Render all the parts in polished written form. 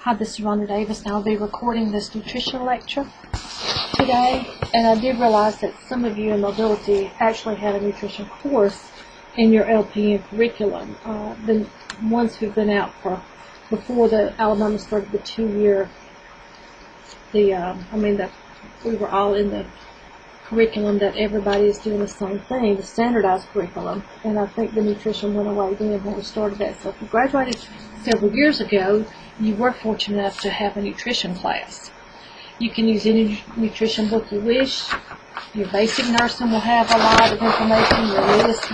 Hi, this is Rhonda Davis, and I'll be recording this nutrition lecture today. And I did realize that some of you in mobility actually had a nutrition course in your LPN curriculum. The ones who've been out for before the Alabama started the 2-year. We were all in the curriculum that everybody is doing the same thing, the standardized curriculum. And I think the nutrition went away then when we started that. So if you graduated several years ago, you were fortunate enough to have a nutrition class. You can use any nutrition book you wish. Your basic nursing will have a lot of information, your latest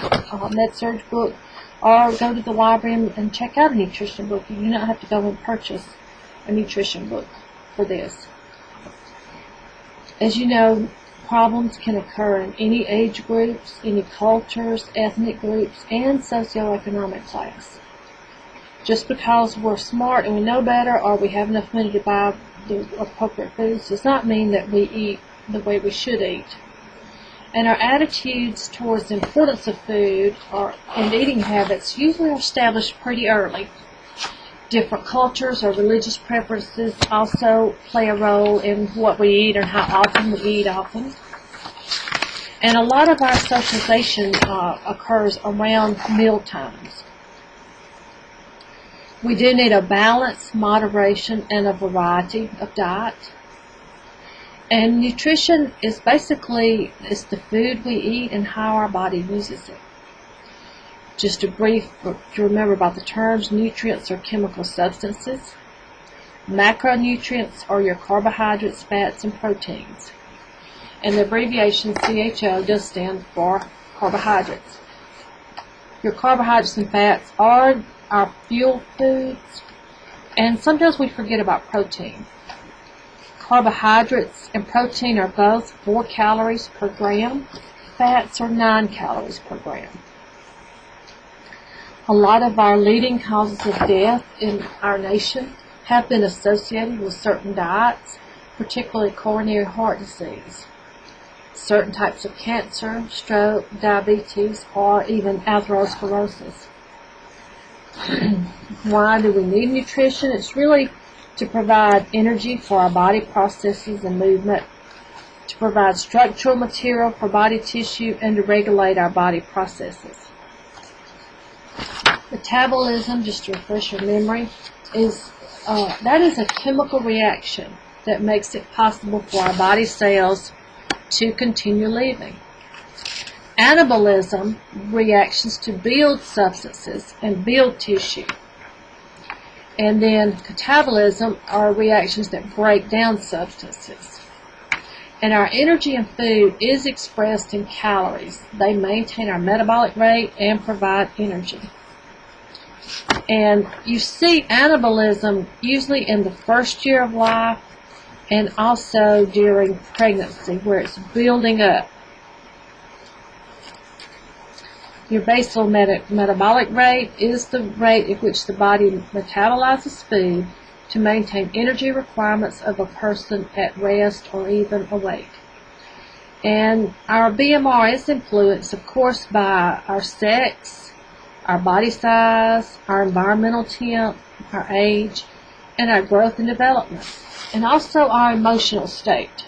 med-surg book, or go to the library and check out a nutrition book. You do not have to go and purchase a nutrition book for this. As you know, problems can occur in any age groups, any cultures, ethnic groups, and socioeconomic class. Just because we're smart and we know better, or we have enough money to buy the appropriate foods, does not mean that we eat the way we should eat. And our attitudes towards the importance of food and eating habits usually are established pretty early. Different cultures or religious preferences also play a role in what we eat and how often we eat often. And a lot of our socialization occurs around meal times. We do need a balance, moderation, and a variety of diet. And nutrition is basically the food we eat and how our body uses it. Just a brief to remember about the terms: nutrients are chemical substances. Macronutrients are your carbohydrates, fats, and proteins. And the abbreviation CHO does stand for carbohydrates. Your carbohydrates and fats are our fuel foods, and sometimes we forget about protein. Carbohydrates and protein are both 4 calories per gram. Fats are 9 calories per gram. A lot of our leading causes of death in our nation have been associated with certain diets, particularly coronary heart disease, certain types of cancer, stroke, diabetes, or even atherosclerosis. Why do we need nutrition? It's really to provide energy for our body processes and movement, to provide structural material for body tissue, and to regulate our body processes. Metabolism, just to refresh your memory, is a chemical reaction that makes it possible for our body cells to continue living. Anabolism, reactions to build substances and build tissue. And then catabolism are reactions that break down substances. And our energy in food is expressed in calories. They maintain our metabolic rate and provide energy. And you see anabolism usually in the first year of life and also during pregnancy, where it's building up. Your basal metabolic rate is the rate at which the body metabolizes food to maintain energy requirements of a person at rest or even awake. And our BMR is influenced, of course, by our sex, our body size, our environmental temp, our age, and our growth and development, and also our emotional state.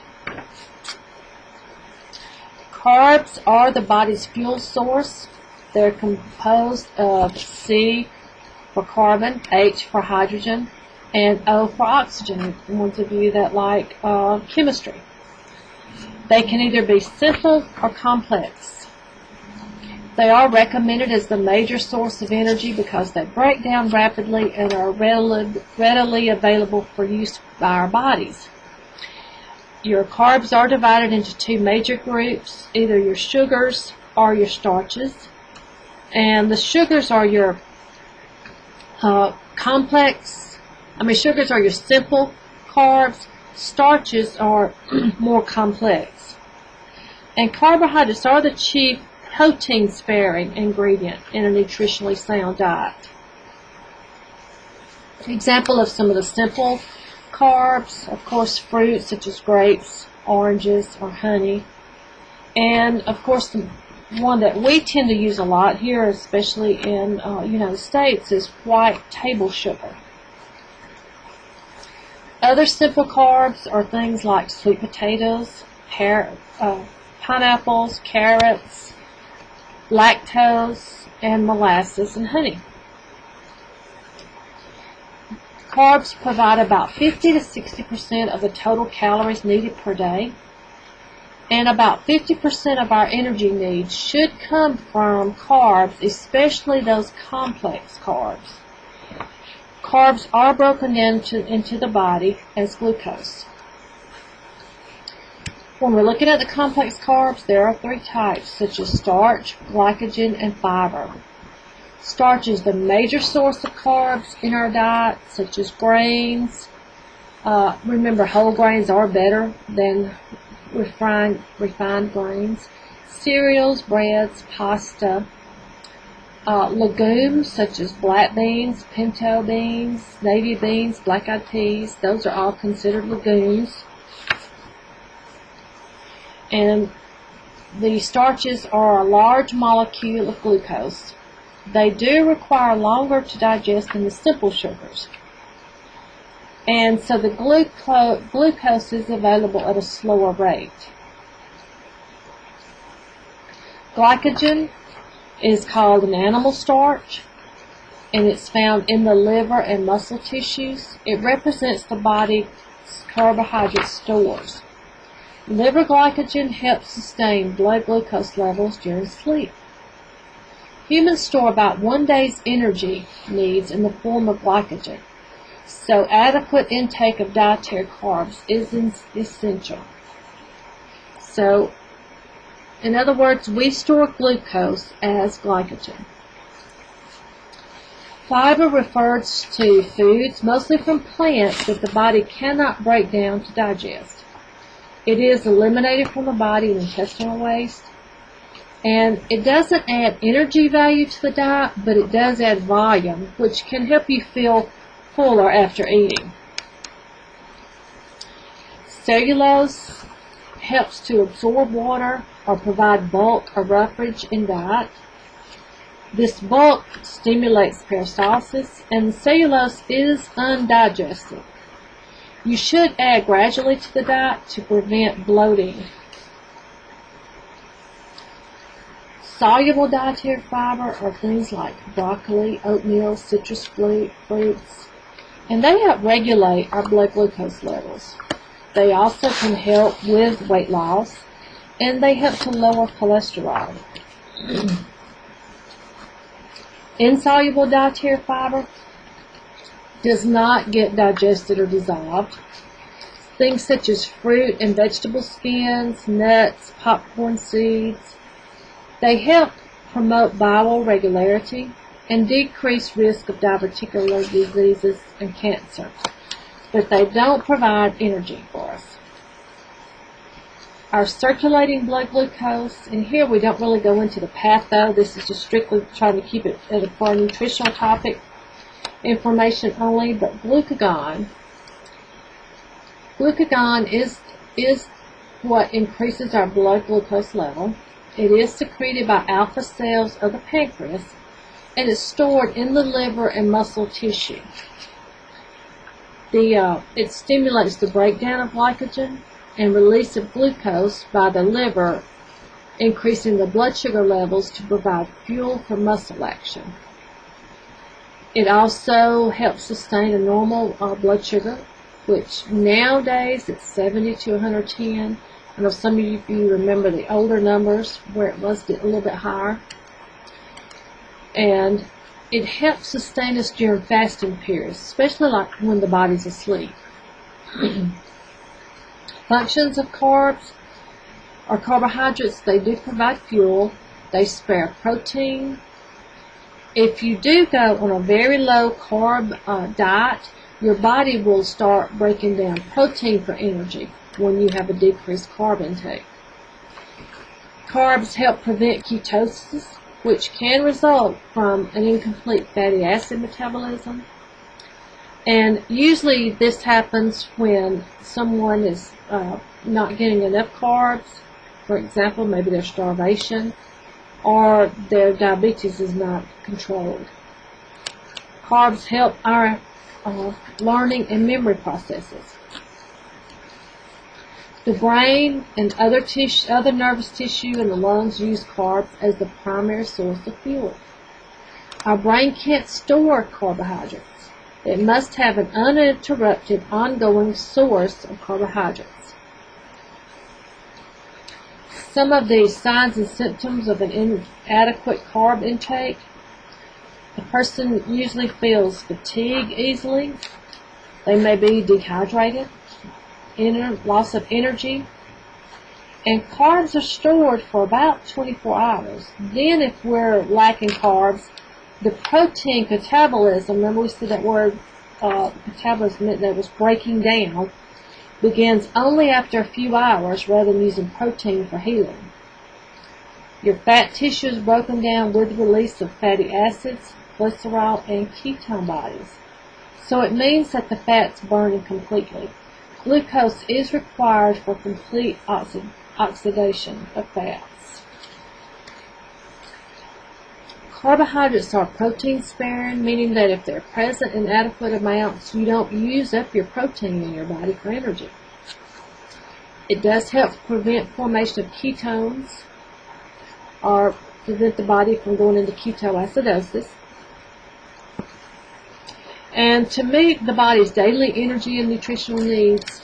Carbs are the body's fuel source. They're composed of C for carbon, H for hydrogen, and O for oxygen, ones of you that like chemistry. They can either be simple or complex. They are recommended as the major source of energy because they break down rapidly and are readily available for use by our bodies. Your carbs are divided into 2 major groups, either your sugars or your starches. And the sugars are your sugars are your simple carbs. Starches are more complex. And carbohydrates are the chief protein-sparing ingredient in a nutritionally sound diet. Example of some of the simple carbs, of course, fruits such as grapes, oranges, or honey. And, of course, the one that we tend to use a lot here, especially in United States, is white table sugar. Other simple carbs are things like sweet potatoes, pineapples, carrots, lactose, and molasses and honey. Carbs provide about 50 to 60% of the total calories needed per day, and about 50% of our energy needs should come from carbs, especially those complex carbs. Carbs are broken into the body as glucose. When we're looking at the complex carbs, there are 3 types, such as starch, glycogen, and fiber. Starch is the major source of carbs in our diet, such as grains. Remember, whole grains are better than refined grains. Cereals, breads, pasta. Legumes, such as black beans, pinto beans, navy beans, black-eyed peas, those are all considered legumes. And the starches are a large molecule of glucose. They do require longer to digest than the simple sugars. And so the glucose is available at a slower rate. Glycogen is called an animal starch, and it's found in the liver and muscle tissues. It represents the body's carbohydrate stores. Liver glycogen helps sustain blood glucose levels during sleep. Humans store about 1 day's energy needs in the form of glycogen, so adequate intake of dietary carbs is essential. So, in other words, we store glucose as glycogen. Fiber refers to foods, mostly from plants, that the body cannot break down to digest. It is eliminated from the body in intestinal waste. And it doesn't add energy value to the diet, but it does add volume, which can help you feel fuller after eating. Cellulose helps to absorb water or provide bulk or roughage in diet. This bulk stimulates peristalsis, and the cellulose is undigested. You should add gradually to the diet to prevent bloating. Soluble dietary fiber are things like broccoli, oatmeal, citrus fruits, and they help regulate our blood glucose levels. They also can help with weight loss, and they help to lower cholesterol. Insoluble dietary fiber does not get digested or dissolved. Things such as fruit and vegetable skins, nuts, popcorn seeds, they help promote bowel regularity and decrease risk of diverticular diseases and cancer, but they don't provide energy for us. Our circulating blood glucose, and here we don't really go into the patho, this is just strictly trying to keep it for a nutritional topic information only, but glucagon is what increases our blood glucose level. It is secreted by alpha cells of the pancreas, and it's stored in the liver and muscle tissue. It stimulates the breakdown of glycogen and release of glucose by the liver, increasing the blood sugar levels to provide fuel for muscle action. It also helps sustain a normal blood sugar, which nowadays it's 70 to 110. I know some of you remember the older numbers where it was a little bit higher. And it helps sustain us during fasting periods, especially like when the body's asleep. Functions of carbs or carbohydrates, they do provide fuel. They spare protein. If you do go on a very low carb diet, your body will start breaking down protein for energy when you have a decreased carb intake. Carbs help prevent ketosis, which can result from an incomplete fatty acid metabolism. And usually this happens when someone is not getting enough carbs. For example, maybe there's starvation or their diabetes is not controlled. Carbs help our learning and memory processes. The brain and other nervous tissue in the lungs use carbs as the primary source of fuel. Our brain can't store carbohydrates. It must have an uninterrupted, ongoing source of carbohydrates. Some of the signs and symptoms of an inadequate carb intake: the person usually feels fatigue easily. They may be dehydrated, loss of energy, and carbs are stored for about 24 hours. Then if we're lacking carbs, the protein catabolism, remember we said that word metabolism meant that it was breaking down, begins only after a few hours rather than using protein for healing. Your fat tissue is broken down with the release of fatty acids, glycerol, and ketone bodies. So it means that the fat's burning completely. Glucose is required for complete oxidation of fats. Carbohydrates are protein sparing, meaning that if they're present in adequate amounts, you don't use up your protein in your body for energy. It does help prevent formation of ketones, or prevent the body from going into ketoacidosis. And to meet the body's daily energy and nutritional needs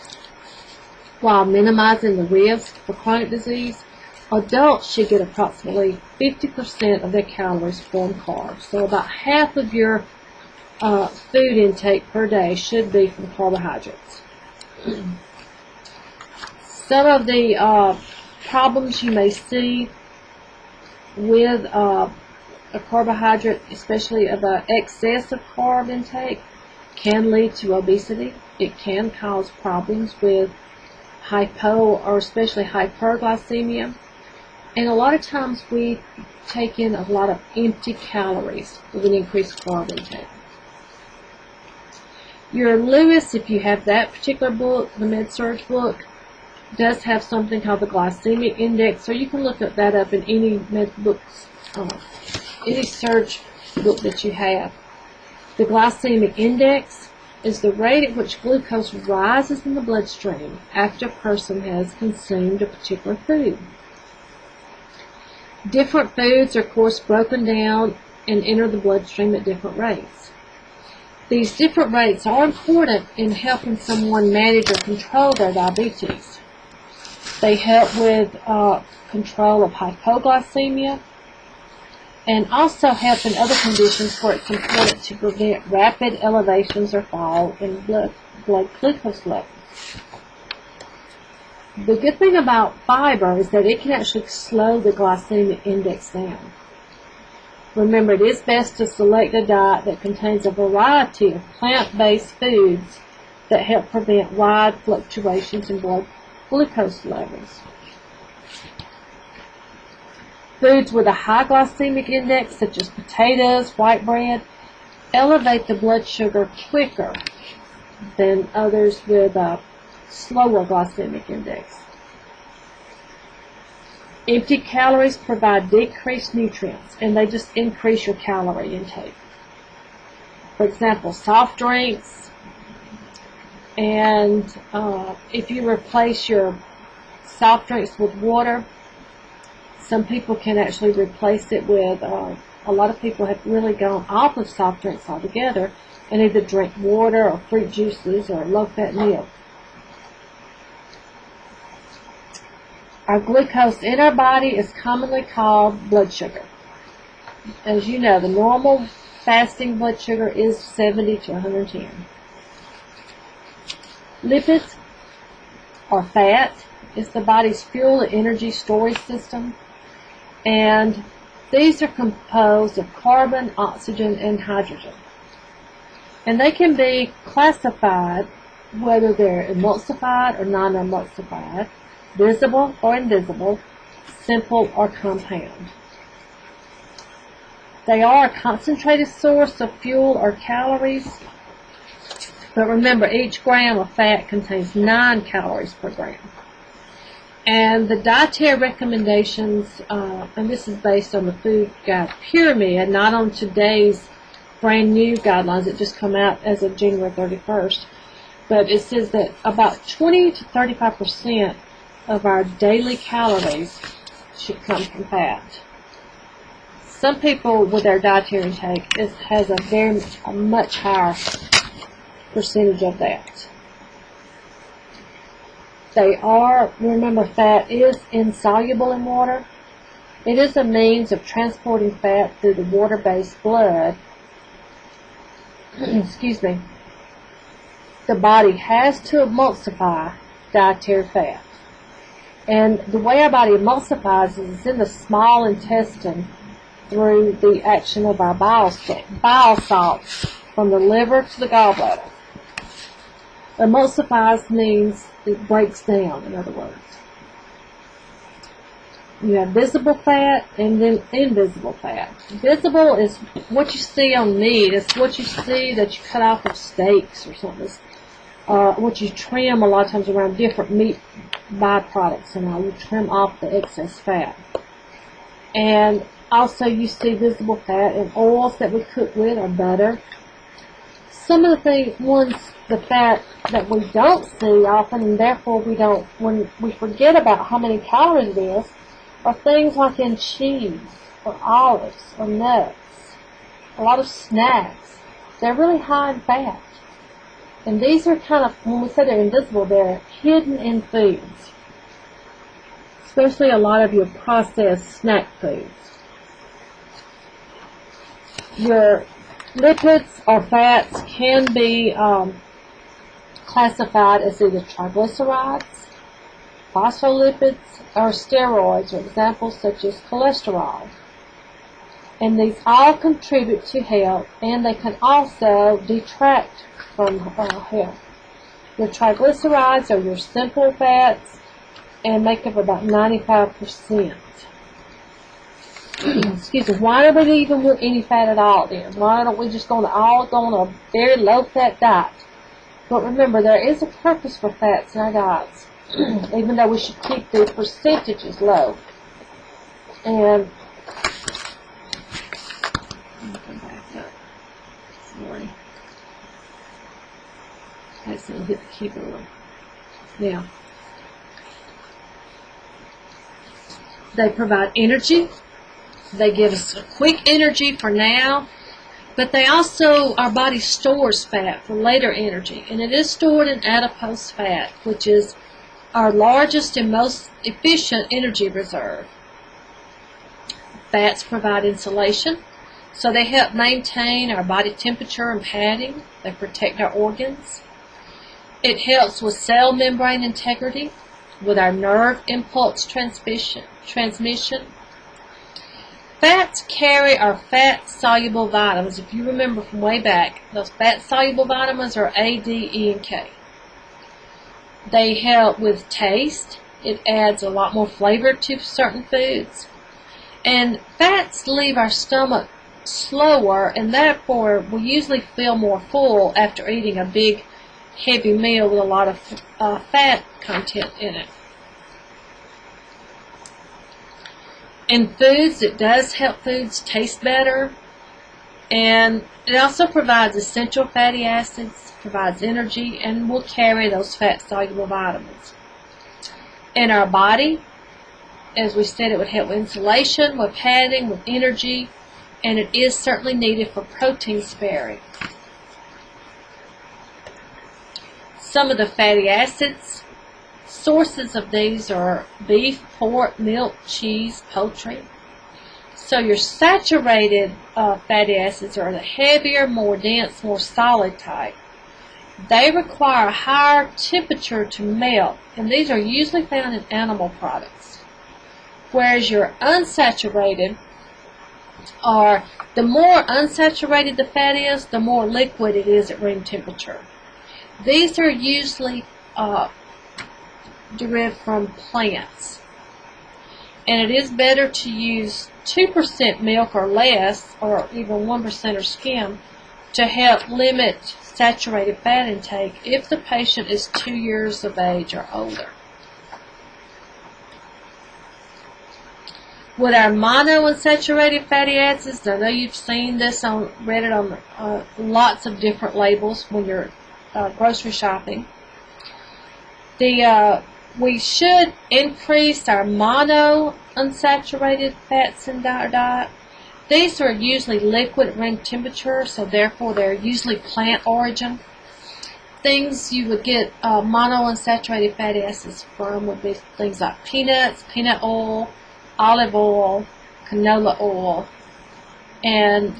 while minimizing the risk for chronic disease, adults should get approximately 50% of their calories from carbs. So about half of your food intake per day should be from carbohydrates. Some of the problems you may see with a carbohydrate, especially of an excess of carb intake, can lead to obesity. It can cause problems with or especially hyperglycemia. And a lot of times we take in a lot of empty calories with an increased carb intake. Your Lewis, if you have that particular book, the MedSurge book, does have something called the glycemic index, so you can look that up in any med books, any search book that you have. The glycemic index is the rate at which glucose rises in the bloodstream after a person has consumed a particular food. Different foods are, of course, broken down and enter the bloodstream at different rates. These different rates are important in helping someone manage or control their diabetes. They help with control of hypoglycemia, and also help in other conditions where it's important to prevent rapid elevations or fall in blood glucose levels. The good thing about fiber is that it can actually slow the glycemic index down. Remember, it is best to select a diet that contains a variety of plant-based foods that help prevent wide fluctuations in blood glucose levels. Foods with a high glycemic index, such as potatoes, white bread, elevate the blood sugar quicker than others with a slower glycemic index. Empty calories provide decreased nutrients, and they just increase your calorie intake. For example, soft drinks, and if you replace your soft drinks with water, some people can actually replace it with, a lot of people have really gone off of soft drinks altogether and either drink water or fruit juices or low-fat milk. Our glucose in our body is commonly called blood sugar. As you know, the normal fasting blood sugar is 70 to 110. Lipids, or fat, is the body's fuel and energy storage system, and these are composed of carbon, oxygen, and hydrogen. And they can be classified whether they're emulsified or non-emulsified, visible or invisible, simple or compound. They are a concentrated source of fuel or calories, but remember, each gram of fat contains 9 calories per gram. And the dietary recommendations, and this is based on the Food Guide Pyramid, not on today's brand new guidelines that just come out as of January 31st. But it says that about 20 to 35% of our daily calories should come from fat. Some people with their dietary intake has a much higher percentage of that. Remember, fat is insoluble in water. It is a means of transporting fat through the water-based blood. Excuse me. The body has to emulsify dietary fat. And the way our body emulsifies is it's in the small intestine through the action of our bile salts from the liver to the gallbladder. Emulsifies means it breaks down, in other words. You have visible fat and then invisible fat. Visible is what you see on meat. It's what you see that you cut off of steaks or something. What you trim a lot of times around different meat byproducts and all. You trim off the excess fat. And also you see visible fat in oils that we cook with or butter. Some of the fat that we don't see often, and therefore when we forget about how many calories it is, are things like in cheese or olives or nuts. A lot of snacks. They're really high in fat. And these are kind of, when we say they're invisible, they're hidden in foods. Especially a lot of your processed snack foods. Your lipids or fats can be classified as either triglycerides, phospholipids, or steroids, or examples such as cholesterol. And these all contribute to health, and they can also detract from health. Your triglycerides are your simple fats and make up about 95%. Excuse me, why do we even want any fat at all then? Why don't we just all go on a very low fat diet? But remember, there is a purpose for fats in our diets, even though we should keep the percentages low. And let me come back up. Sorry. I accidentally hit the keyboard. Now, they provide energy. They give us a quick energy for now, but our body stores fat for later energy, and it is stored in adipose fat, which is our largest and most efficient energy reserve. Fats provide insulation, so they help maintain our body temperature and padding. They protect our organs. It helps with cell membrane integrity, with our nerve impulse transmission. Fats carry our fat-soluble vitamins. If you remember from way back, those fat-soluble vitamins are A, D, E, and K. They help with taste. It adds a lot more flavor to certain foods. And fats leave our stomach slower, and therefore we usually feel more full after eating a big, heavy meal with a lot of fat content in it. In foods, it does help foods taste better, and it also provides essential fatty acids, provides energy, and will carry those fat-soluble vitamins. In our body, as we said, it would help with insulation, with padding, with energy, and it is certainly needed for protein sparing. Some of the fatty acids, sources of these are beef, pork, milk, cheese, poultry. So your saturated fatty acids are the heavier, more dense, more solid type. They require a higher temperature to melt, and these are usually found in animal products. Whereas your unsaturated are, the more unsaturated the fat is, the more liquid it is at room temperature. These are usually derived from plants. And it is better to use 2% milk or less, or even 1% or skim, to help limit saturated fat intake if the patient is 2 years of age or older. With our monounsaturated fatty acids, I know you've seen this read it on lots of different labels when you're grocery shopping. We should increase our monounsaturated fats in our diet. These are usually liquid at room temperature, so therefore they're usually plant origin. Things you would get monounsaturated fatty acids from would be things like peanuts, peanut oil, olive oil, canola oil, and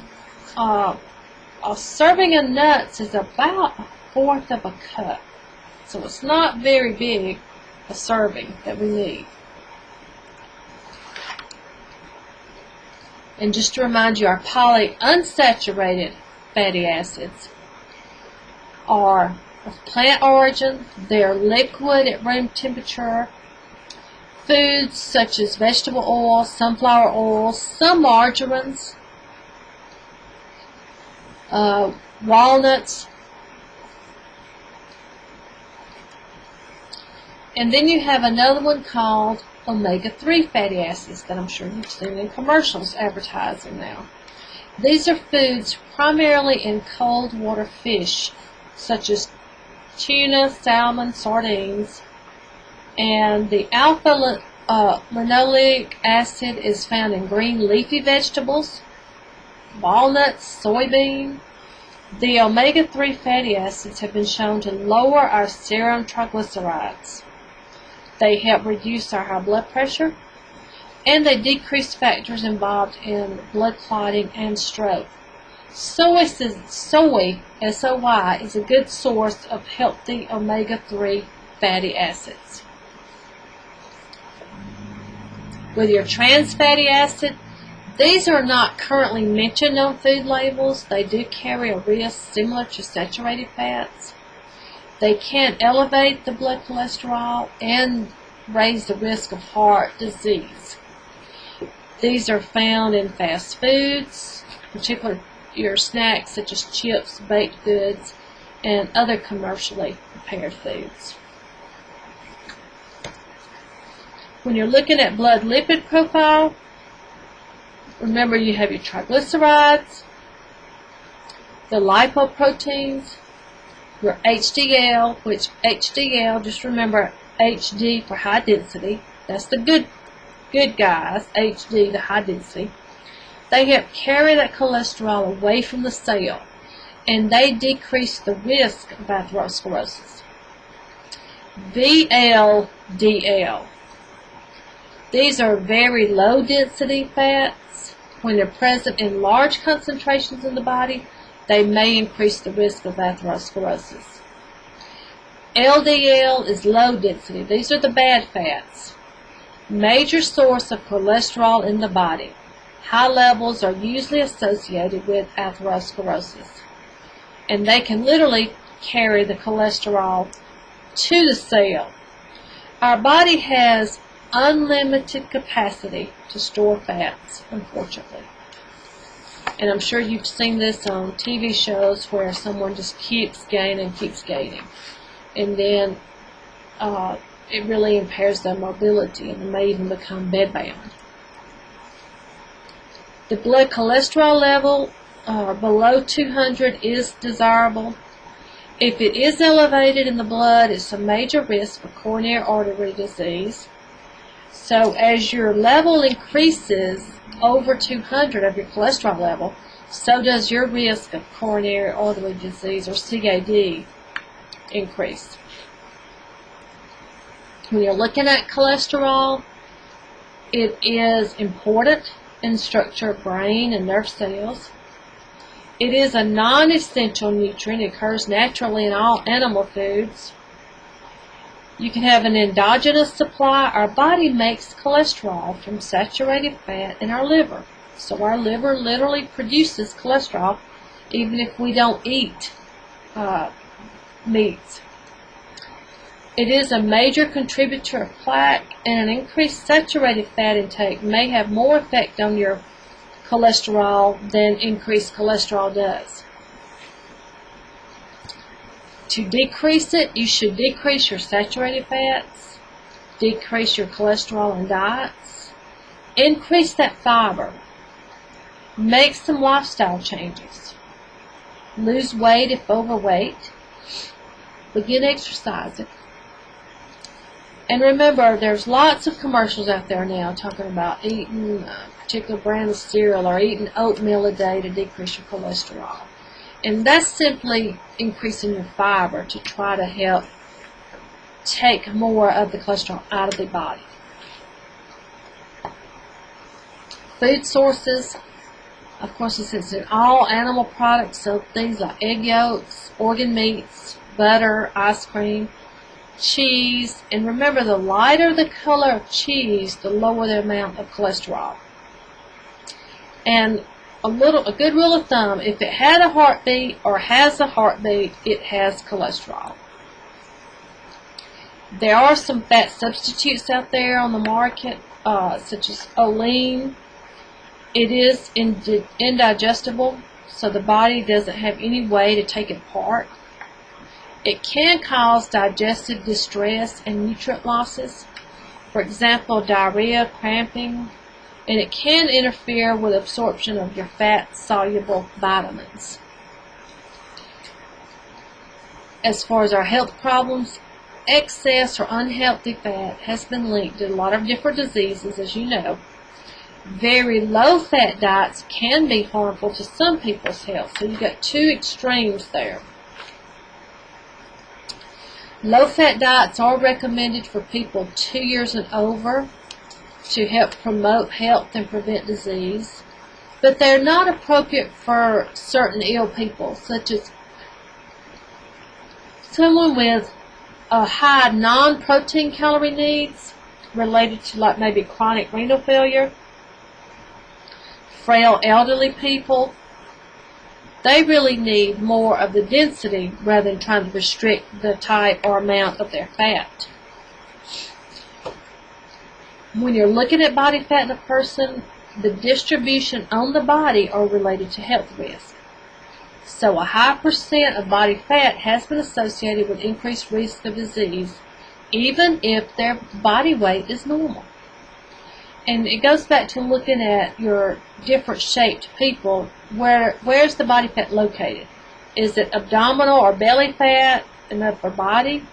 a serving of nuts is about 1/4 of a cup. So it's not very big, a serving that we need. And just to remind you, our polyunsaturated fatty acids are of plant origin. They are liquid at room temperature. Foods such as vegetable oil, sunflower oil, some margarines, walnuts. And then you have another one called omega-3 fatty acids that I'm sure you've seen in commercials advertising now. These are foods primarily in cold water fish, such as tuna, salmon, sardines. And the alpha-linoleic acid is found in green leafy vegetables, walnuts, soybean. The omega-3 fatty acids have been shown to lower our serum triglycerides. They help reduce our high blood pressure, and they decrease factors involved in blood clotting and stroke. Soy, S-O-Y, is a good source of healthy omega-3 fatty acids. With your trans fatty acid, these are not currently mentioned on food labels. They do carry a risk similar to saturated fats. They can elevate the blood cholesterol and raise the risk of heart disease. These are found in fast foods, particularly your snacks such as chips, baked goods, and other commercially prepared foods. When you're looking at blood lipid profile, remember you have your triglycerides, the lipoproteins, your HDL, which HDL, just remember HD for high density. That's the good guys, HD, the high density. They help carry that cholesterol away from the cell, and they decrease the risk of atherosclerosis. VLDL. These are very low density fats. When they're present in large concentrations in the body, they may increase the risk of atherosclerosis. LDL is low density. These are the bad fats. Major source of cholesterol in the body. High levels are usually associated with atherosclerosis, and they can literally carry the cholesterol to the cell. Our body has unlimited capacity to store fats, unfortunately. And I'm sure you've seen this on TV shows where someone just keeps gaining. And then it really impairs their mobility and may even become bedbound. The blood cholesterol level below 200 is desirable. If it is elevated in the blood, it's a major risk for coronary artery disease. So as your level increases over 200 of your cholesterol level, so does your risk of coronary artery disease, or CAD, increase. When you're looking at cholesterol, it is important in structure of brain and nerve cells. It is a non-essential nutrient. It occurs naturally in all animal foods. You can have an endogenous supply. Our body makes cholesterol from saturated fat in our liver. So our liver literally produces cholesterol even if we don't eat meats. It is a major contributor of plaque, and an increased saturated fat intake may have more effect on your cholesterol than increased cholesterol does. To decrease it, you should decrease your saturated fats, decrease your cholesterol in diets, Increase that fiber. Make some lifestyle changes. Lose weight if overweight. Begin exercising. And remember, there's lots of commercials out there now talking about eating a particular brand of cereal or eating oatmeal a day to decrease your cholesterol. And that's simply increasing your fiber to try to help take more of the cholesterol out of the body. Food sources, of course, it's in all animal products, so things like egg yolks, organ meats, butter, ice cream, cheese. And remember, the lighter the color of cheese, the lower the amount of cholesterol. And a good rule of thumb, if it had a heartbeat or has a heartbeat, it has cholesterol. There are some fat substitutes out there on the market, such as Olean. It is indigestible, so the body doesn't have any way to take it apart. It can cause digestive distress and nutrient losses. For example, diarrhea, cramping, and it can interfere with absorption of your fat-soluble vitamins. As far as our health problems, excess or unhealthy fat has been linked to a lot of different diseases, as you know. Very low-fat diets can be harmful to some people's health, so you've got two extremes there. Low-fat diets are recommended for people 2 years and over to help promote health and prevent disease, but they're not appropriate for certain ill people, such as someone with high non-protein calorie needs related to like maybe chronic renal failure, frail elderly people. They really need more of the density rather than trying to restrict the type or amount of their fat. When you're looking at body fat in a person, the distribution on the body are related to health risk. So a high percent of body fat has been associated with increased risk of disease, even if their body weight is normal. And it goes back to looking at your different shaped people. Where's the body fat located? Is it abdominal or belly fat in the upper body?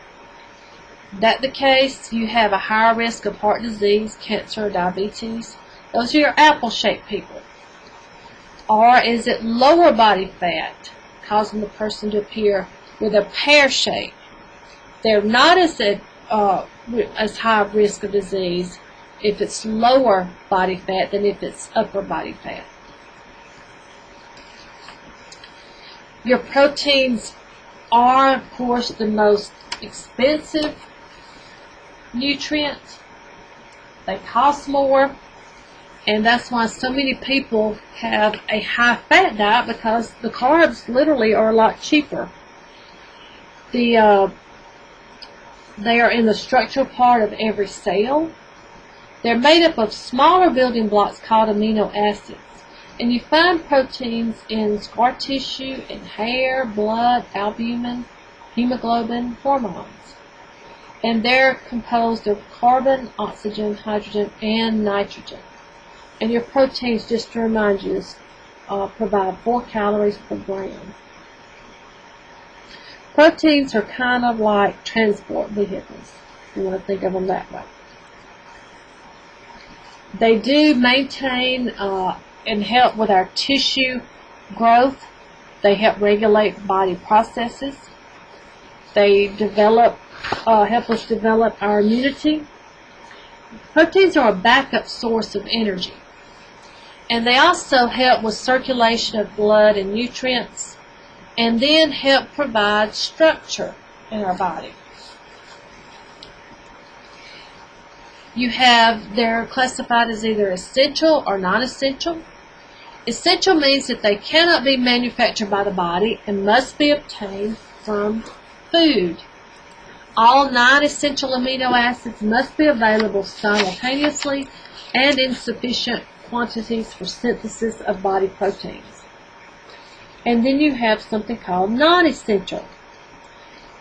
That the case, you have a higher risk of heart disease, cancer, diabetes. Those are your apple-shaped people. Or is it lower body fat, causing the person to appear with a pear shape? They're not as high risk of disease if it's lower body fat than if it's upper body fat. Your proteins are, of course, the most expensive nutrients. They cost more, and that's why so many people have a high fat diet, because the carbs literally are a lot cheaper. They are in the structural part of every cell. They're made up of smaller building blocks called amino acids, and you find proteins in scar tissue, in hair, blood, albumin, hemoglobin, hormones. And they're composed of carbon, oxygen, hydrogen, and nitrogen. And your proteins, just to remind you, provide 4 calories per gram. Proteins are kind of like transport vehicles, if you want to think of them that way. They do maintain and help with our tissue growth. They help regulate body processes. They help us develop our immunity. Proteins are a backup source of energy. And they also help with circulation of blood and nutrients, and then help provide structure in our body. They're classified as either essential or non-essential. Essential means that they cannot be manufactured by the body and must be obtained from food. All 9 essential amino acids must be available simultaneously and in sufficient quantities for synthesis of body proteins. And then you have something called non-essential.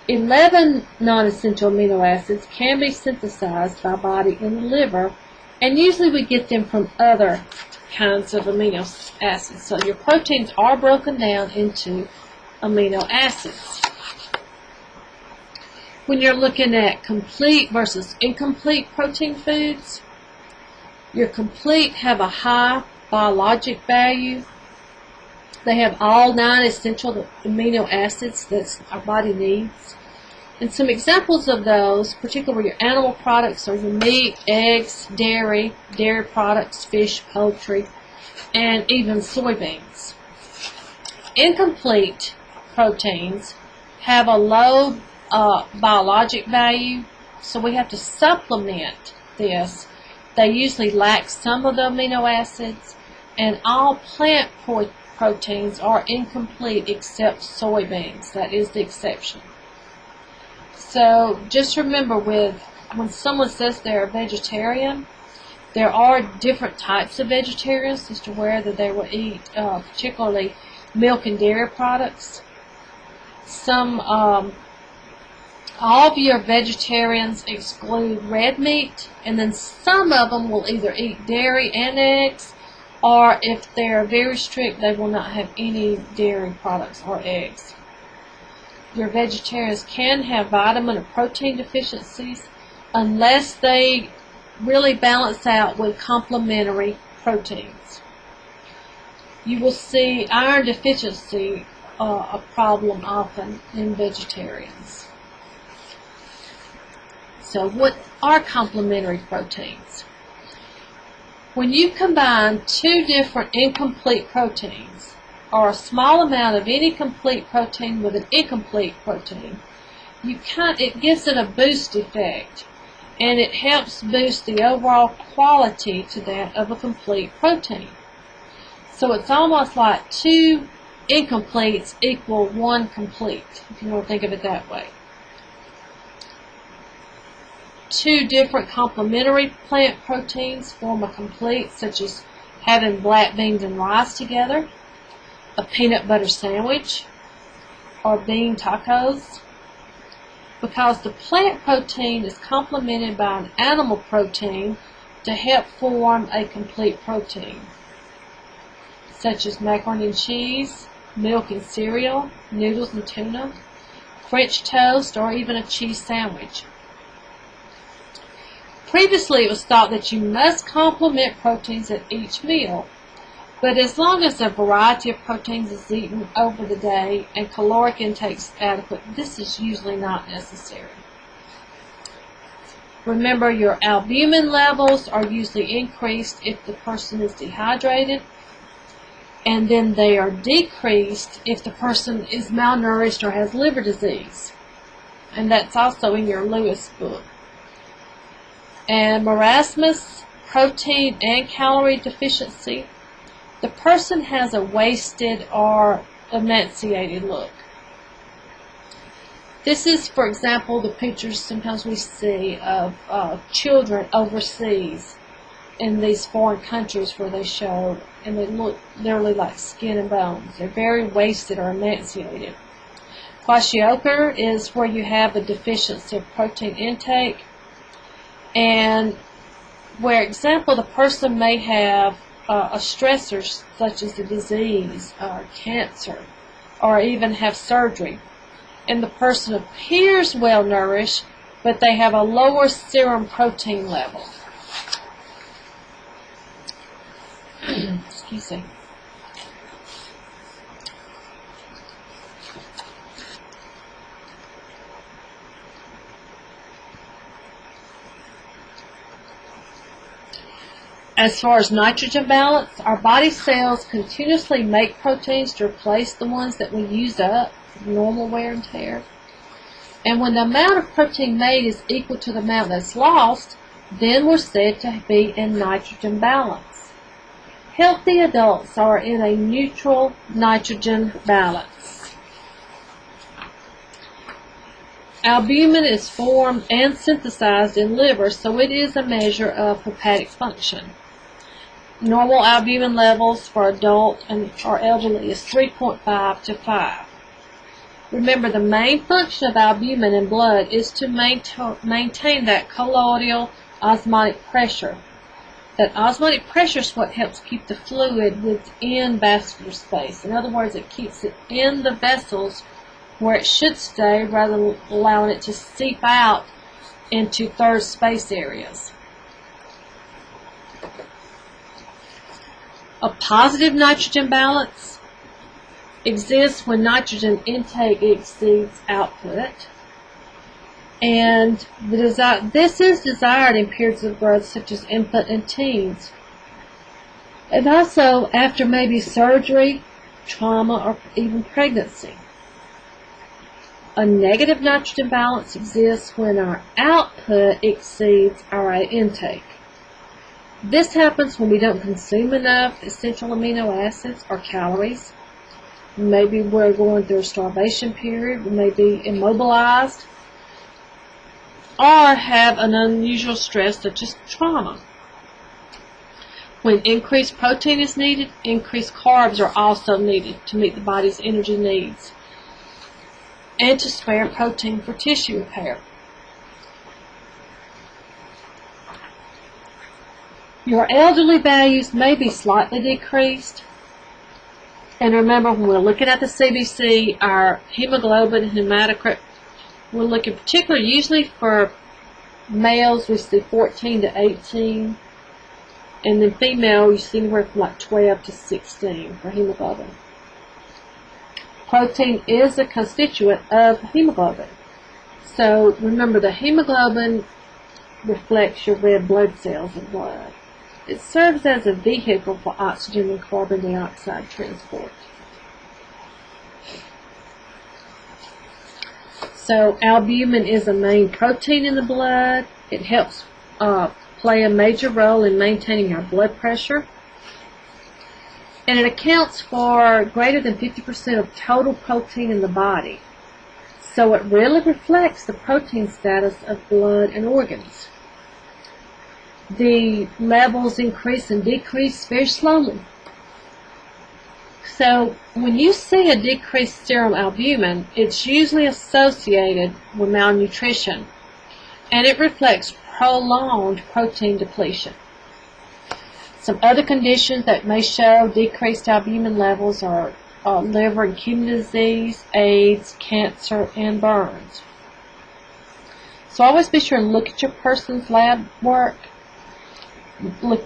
11 non-essential amino acids can be synthesized by body in the liver And usually we get them from other kinds of amino acids. So your proteins are broken down into amino acids. When you're looking at complete versus incomplete protein foods, your complete have a high biologic value. They have all 9 essential amino acids that our body needs. And some examples of those, particularly your animal products, are your meat, eggs, dairy products, fish, poultry, and even soybeans. Incomplete proteins have a low biologic value, so we have to supplement this. They usually lack some of the amino acids, and all plant proteins are incomplete except soybeans. That is the exception. So just remember, when someone says they're a vegetarian, there are different types of vegetarians as to whether they will eat particularly milk and dairy products. All of your vegetarians exclude red meat, and then some of them will either eat dairy and eggs, or if they're very strict, they will not have any dairy products or eggs. Your vegetarians can have vitamin or protein deficiencies unless they really balance out with complementary proteins. You will see iron deficiency a problem often in vegetarians. So what are complementary proteins? When you combine 2 different incomplete proteins, or a small amount of any complete protein with an incomplete protein, it gives it a boost effect, and it helps boost the overall quality to that of a complete protein. So it's almost like 2 incompletes equal 1 complete, if you want to think of it that way. 2 different complementary plant proteins form a complete, such as having black beans and rice together, a peanut butter sandwich, or bean tacos, because the plant protein is complemented by an animal protein to help form a complete protein, such as macaroni and cheese, milk and cereal, noodles and tuna, French toast, or even a cheese sandwich. Previously, it was thought that you must complement proteins at each meal, but as long as a variety of proteins is eaten over the day and caloric intake is adequate, this is usually not necessary. Remember, your albumin levels are usually increased if the person is dehydrated, and then they are decreased if the person is malnourished or has liver disease. And that's also in your Lewis book. And marasmus, protein and calorie deficiency, the person has a wasted or emaciated look. This is, for example, the pictures sometimes we see of children overseas in these foreign countries where they show, and they look literally like skin and bones. They're very wasted or emaciated. Kwashiorkor is where you have a deficiency of protein intake, and where, example, the person may have a stressor such as a disease or cancer, or even have surgery, and the person appears well nourished, but they have a lower serum protein level. Excuse me. As far as nitrogen balance, our body cells continuously make proteins to replace the ones that we use up from normal wear and tear. And when the amount of protein made is equal to the amount that's lost, then we're said to be in nitrogen balance. Healthy adults are in a neutral nitrogen balance. Albumin is formed and synthesized in liver, so it is a measure of hepatic function. Normal albumin levels for adult and or elderly is 3.5 to 5. Remember, the main function of albumin in blood is to maintain that colloidal osmotic pressure. That osmotic pressure is what helps keep the fluid within vascular space. In other words, it keeps it in the vessels where it should stay rather than allowing it to seep out into third space areas. A positive nitrogen balance exists when nitrogen intake exceeds output. And this is desired in periods of growth such as infant and teens. And also after maybe surgery, trauma, or even pregnancy. A negative nitrogen balance exists when our output exceeds our intake. This happens when we don't consume enough essential amino acids or calories. Maybe we're going through a starvation period, we may be immobilized, or have an unusual stress such as trauma. When increased protein is needed, increased carbs are also needed to meet the body's energy needs and to spare protein for tissue repair. Your elderly values may be slightly decreased. And remember, when we're looking at the CBC, our hemoglobin and hematocrit, we're looking particularly, usually for males, we see 14 to 18. And then female, you see anywhere from like 12 to 16 for hemoglobin. Protein is a constituent of hemoglobin. So remember, the hemoglobin reflects your red blood cells in blood. It serves as a vehicle for oxygen and carbon dioxide transport. So albumin is a main protein in the blood. It helps play a major role in maintaining our blood pressure. And it accounts for greater than 50% of total protein in the body. So it really reflects the protein status of blood and organs. The levels increase and decrease very slowly. So when you see a decreased serum albumin, it's usually associated with malnutrition, and it reflects prolonged protein depletion. Some other conditions that may show decreased albumin levels are liver and kidney disease, AIDS, cancer, and burns. So always be sure to look at your person's lab work.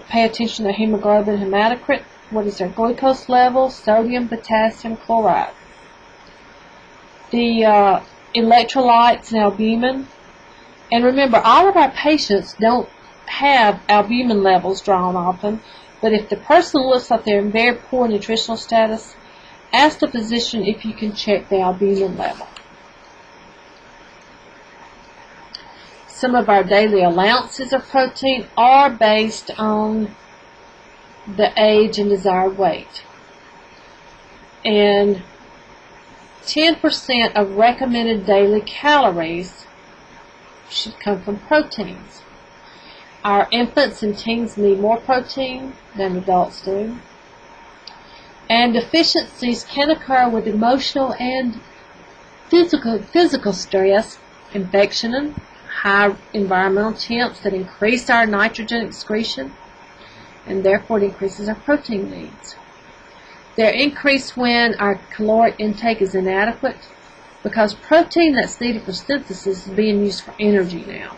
Pay attention to hemoglobin, hematocrit. What is their glucose level, sodium, potassium, chloride. The electrolytes and albumin. And remember, all of our patients don't have albumin levels drawn often, but if the person looks like they're in very poor nutritional status, ask the physician if you can check the albumin level. Some of our daily allowances of protein are based on the age and desired weight. And 10% of recommended daily calories should come from proteins. Our infants and teens need more protein than adults do. And deficiencies can occur with emotional and physical stress, infection, and high environmental temps that increase our nitrogen excretion, and therefore it increases our protein needs. They're increased when our caloric intake is inadequate, because protein that's needed for synthesis is being used for energy now.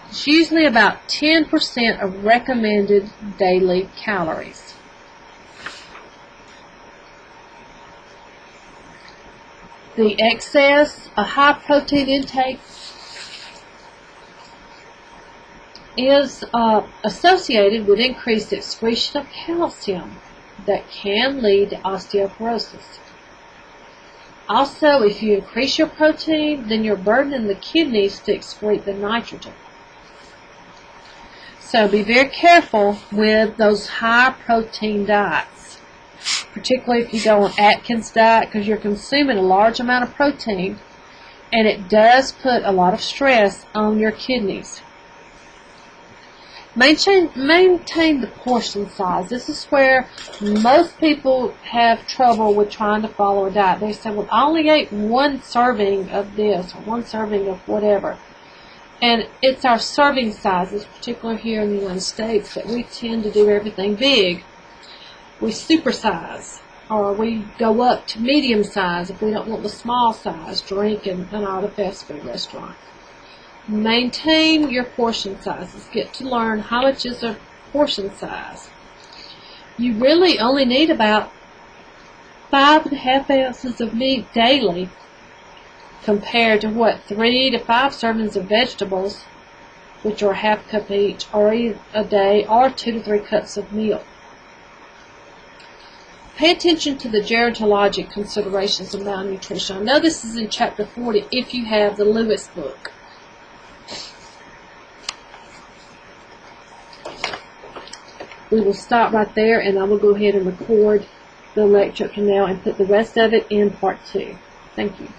It's usually about 10% of recommended daily calories. The excess, a high protein intake is associated with increased excretion of calcium that can lead to osteoporosis. Also, if you increase your protein, then you're burdening the kidneys to excrete the nitrogen. So be very careful with those high protein diets, particularly if you go on Atkins diet, because you're consuming a large amount of protein, and it does put a lot of stress on your kidneys. Maintain the portion size. This is where most people have trouble with trying to follow a diet. They say, well, I only ate one serving of this or one serving of whatever. And it's our serving sizes, particularly here in the United States, that we tend to do everything big. We supersize, or we go up to medium size if we don't want the small size drink in all the fast food restaurants. Maintain your portion sizes. Get to learn how much is a portion size. You really only need about 5.5 ounces of meat daily, compared to what, 3 to 5 servings of vegetables, which are a half cup each, or a day, or 2 to 3 cups of milk. Pay attention to the gerontologic considerations of malnutrition. I know this is in chapter 40 if you have the Lewis book. We will stop right there, and I will go ahead and record the lecture up to now and put the rest of it in part 2. Thank you.